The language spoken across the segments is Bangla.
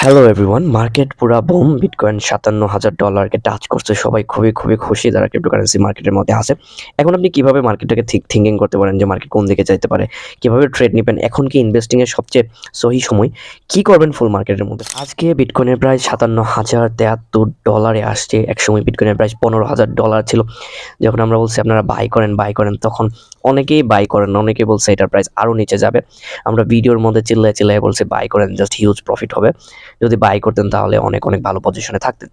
হ্যালো এভরিওয়ান, মার্কেট পুরা বুম। বিটকয়েন $৫৭,০০০ টাচ করছে। সবাই খুবই খুশি যারা ক্রিপ্টোকারেন্সি মার্কেটের মধ্যে আছে। এখন আপনি কিভাবে মার্কেটটাকে থিংকিং করতে পারেন যে মার্কেট কোন দিকে যাইতে পারে, কিভাবে ট্রেড নিবেন, এখন কি ইনভেস্টিং এর সবচেয়ে সহি সময়, কি করবেন ফুল মার্কেটের মধ্যে। আজকে বিটকয়েনের প্রাইস $৫৭,০৭৩ আসছে। একসময় বিটকয়েনের প্রাইস $১৫,০০০ ছিল। যখন আমরা বলছি আপনারা বাই করেন, তখন অনেকেই বাই করেন, অনেকেই বলছে এটার প্রাইস আরো নিচে যাবে। আমরা ভিডিওর মধ্যে চিল্লায় বলছি বাই করেন, জাস্ট হিউজ প্রফিট হবে। যদি বাই করতেন তাহলে অনেক ভালো পজিশনে থাকতেন।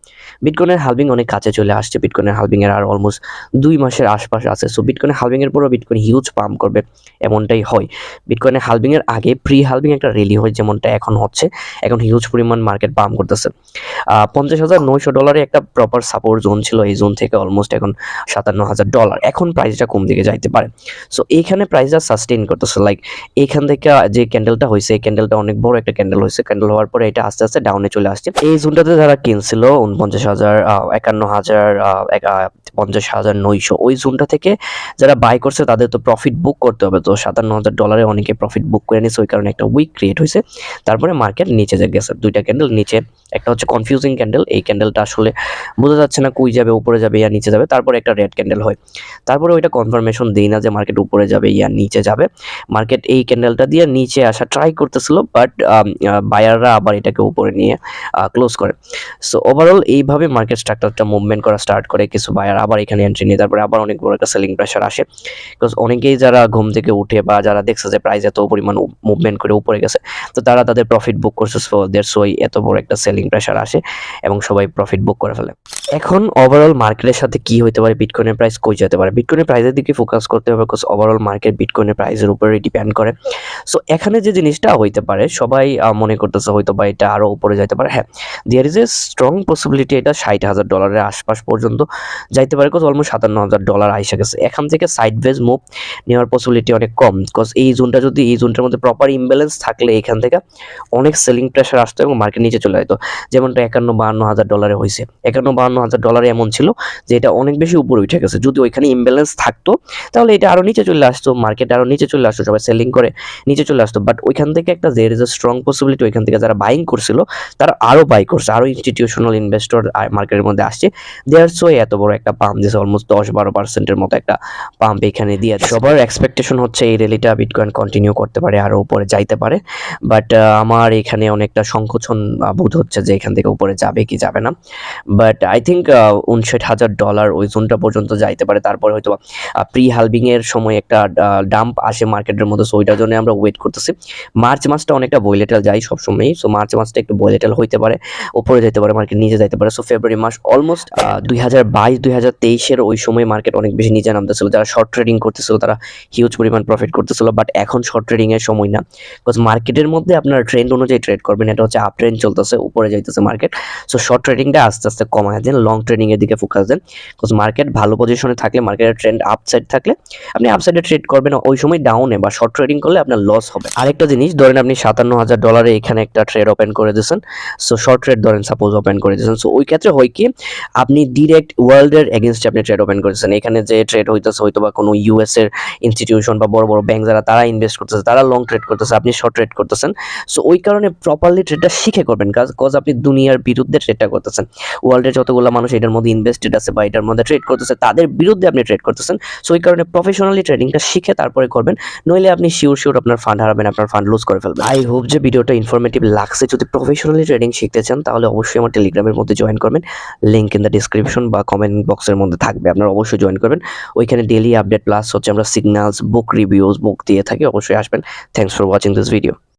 বিটকয়েনের হালভিং অনেক কাছে চলে আসছে। বিটকয়েনের হালভিং এর আর অলমোস্ট 2 মাসের আশপাশ আছে। সো বিটকয়েনের হালভিং এর পরও বিটকয়েন হিউজ পাম্প করবে, এমনটাই হয়। বিটকয়েনের হালভিং এর আগে প্রি হালভিং একটা রেলি হয়, যেমনটা এখন হচ্ছে। এখন হিউজ পরিমাণ মার্কেট পাম্প করতেছে। $৫০,৯০০ একটা প্রপার সাপোর্ট জোন ছিল। এই জোন থেকে অলমোস্ট এখন $৫৭,০০০। এখন প্রাইসটা কোন দিকে যাইতে পারে। সো এইখানে প্রাইসটা সাস্টেইন করতেছে। লাইক এইখান থেকে যে ক্যান্ডেলটা হয়েছে, এই ক্যান্ডেলটা অনেক বড় একটা ক্যান্ডেল হয়েছে। ক্যান্ডেল হওয়ার পরে এটা আস্তে আস্তে ডাউনে চলে আসছে। এই জোনটাতে যারা কিনছিল ৪৯,০০০, ৫১,০০০, ৫০,৯০০, ওই জোনটা থেকে যারা বাই করছে তাদের তো প্রফিট বুক করতে হবে। তো $৫৭,০০০ অনেকে প্রফিট বুক করে নিয়েছে। ওই কারণে একটা উইক ক্রিয়েট হয়েছে। তারপরে মার্কেট নিচে গেছে। দুইটা ক্যান্ডেল নিচে, একটা হচ্ছে কনফিউজিং ক্যান্ডেল। এই ক্যান্ডেলটা আসলে বোঝা যাচ্ছে না কই যাবে, উপরে যাবে ইয়া নিচে যাবে। তারপরে একটা রেড ক্যান্ডেল হয়। তারপরে ওইটা কনফার্মেশন দেই না যে মার্কেট উপরে যাবে ইয়া নিচে যাবে। মার্কেট এই ক্যান্ডেলটা দিয়ে নিচে আসা ট্রাই করতেছিল, বাট বায়াররা আবার এটাকে উপরে নিয়ে ক্লোজ করে। সো ওভারঅল এইভাবে মার্কেট স্ট্রাকচারটা মুভমেন্ট করা স্টার্ট করে। কিছু বায়ার আবার এখানে এন্ট্রি নিয়ে তারপরে আবার অনেক বড় একটা সেলিং প্রেশার আসে। বিকজ অনেকেই যারা ঘুম থেকে উঠে বা যারা দেখছে যে প্রাইস এত পরিমাণ মুভমেন্ট করে উপরে গেছে, তো তারা তাদের প্রফিট বুক করছে। সো দ্যাটস ওয়াই এত বড় একটা সেলিং প্রেশার আসে এবং সবাই প্রফিট বুক করে ফেলে। এখন ওভারঅল মার্কেটের সাথে কি হতে পারে, বিটকয়েনের প্রাইস কই যেতে পারে। বিটকয়েনের প্রাইসের দিকে ফোকাস করতে হবে, বিকজ ওভারঅল মার্কেট বিটকয়েনের প্রাইসের উপরে ডিপেন্ড করে। সো এখানে যে জিনিসটা হইতে পারে, সবাই মনে করতেছে হয়তো বা এটা আরো উপরে যাইতে পারে। হ্যাঁ, there is a strong possibility এটা $৬০,০০০ আশপাশ পর্যন্ত যাইতে পারে। বিকজ অলমোস্ট $৫৭,০০০ আইসা গেছে। এখান থেকে সাইডওয়েজ মুভ নেওয়ার পসিবিলিটি অনেক কম। বিকজ এই জোনটার মধ্যে প্রপার ইমব্যালেন্স থাকলে এখান থেকে অনেক সেলিং প্রেশার আসতো এবং মার্কেট নিচে চলে যেত। যেমনটা $৫১,৫২,০০০ হয়েছে। $৫১,৫২,০০০ এমন ছিল যে এটা অনেক বেশি উপরে উঠে গেছে। যদি ওইখানে ইমব্যালেন্স থাকতো তাহলে এটা আরো নিচে চলে আসতো, মার্কেট আরো নিচে চলে আসতো, সবাই সেলিং করে নিচে চলে আসতো। বাট ওইখান থেকে একটা there is a strong possibility, ওইখান থেকে যারা বাইং করছিল তারা আরো বাই করছে, আরো ইনস্টিটিউশনাল ইনভেস্টর মার্কেটের মধ্যে আসছে। দেয়ার সো এত বড় একটা পাম্প দিয়েছে, অলমোস্ট ১০-১২% মতো একটা পাম্প এখানে দিয়ে। সবার এক্সপেকটেশন হচ্ছে এই র্যালিটা বিটকয়েন কন্টিনিউ করতে পারে, আরো উপরে যাইতে পারে। বাট আমার এখানে অনেকটা সংকোচন বোধ হচ্ছে যে এখান থেকে উপরে যাবে কি যাবে না। বাট আই থিঙ্ক $৫৯,০০০ ওই জোনটা পর্যন্ত যাইতে পারে। তারপরে হয়তো প্রি হালভিং এর সময় একটা ডাম্প আসে মার্কেটের মধ্যে। সো ওইটার জন্য আমরা ওয়েট করতেছি। মার্চ মাসটা অনেকটা ভোলেটাইল যায় সবসময়ই। সো মার্চ মাসটা একটু ভোলেটাইল হইতে পারে, উপরে যেতে পারে, মার্কেট নিচে যাইতে পারে। সো ফেব্রুয়ারি মাস অলমোস্ট ২০২২-২০২৩-এর ওই সময় মার্কেট অনেক বেশি নিচে নামতেছিল। যারা শর্ট ট্রেডিং করতেছিল তারা হিউজ পরিমাণ প্রফিট করতেছিল। বাট এখন শর্ট ট্রেডিং এর সময় না। বিকজ মার্কেটের মধ্যে আপনার ট্রেন্ড অনুযায়ী ট্রেড করবেন। এটা হচ্ছে আপ ট্রেন্ড চলতেছে, উপরে যাইতেছে মার্কেট। সো শর্ট ট্রেডিংটা আস্তে আস্তে কমায় দেন, লং ট্রেডিং এর দিকে ফোকাস দেন। বিকজ মার্কেট ভালো পজিশনে থাকলে, মার্কেটের ট্রেন্ড আপসাইড থাকলে আপনি আপসাইডে ট্রেড করবেন। ওই সময় ডাউনে বা শর্ট ট্রেডিং করলে আপনার লস হবে। আরেকটা জিনিস ধরেন আপনি $৫৭,০০০ এখানে একটা ট্রেড ওপেন করে দিয়েছেন। সো শর্ট ট্রেড ধরেন সাপোজ ওপেন করে দিয়েছেন। সো ওই ক্ষেত্রে হয় কি, আপনি ডিরেক্ট ওয়ার্ল্ডের এগেনস্টে আপনি ট্রেড ওপেন করেছেন। এখানে যে ট্রেড হইতেছে হয়তো বা কোনো ইউএস এর ইনস্টিটিউশন বা বড় বড় ব্যাংক যারা তারা ইনভেস্ট করতেছে, তারা লং ট্রেড করতেছে, আপনি শর্ট ট্রেড করতেছেন। সো ওই কারণে প্রপারলি ট্রেডটা শিখে করবেন, কজ আপনি দুনিয়ার বিরুদ্ধে ট্রেডটা করতেছেন। ওয়ার্ল্ডের যতগুলো মানুষ এটার মধ্যে ইনভেস্টেড আছে বা এটার মধ্যে ট্রেড করতেছে, তাদের বিরুদ্ধে আপনি ট্রেড করতেছেন। সো ওই কারণে প্রফেশনালি ট্রেডিংটা শিখে তারপরে করবেন, নইলে আপনি শিওর আপনার ফান্ড হারাবেন, আপনার ফান্ড লুজ করে ফেলবেন। আই হোপ যে ভিডিওটা ইনফরমেটিভ লাগছে। যদি প্রফেশনালি ট্রেডিং শিখতে চান তাহলে অবশ্যই আমার টেলিগ্রামের মধ্যে জয়েন করবেন। লিংক ইন দ্য ডিসক্রিপশন বা কমেন্ট বক্সের মধ্যে থাকবে, আপনারা অবশ্যই জয়েন করবেন। ওইখানে ডেইলি আপডেট প্লাস হচ্ছে আমরা সিগন্যালস, বুক রিভিউজ, বুক দিয়ে থাকি। অবশ্যই আসবেন। Thanks for watching this video.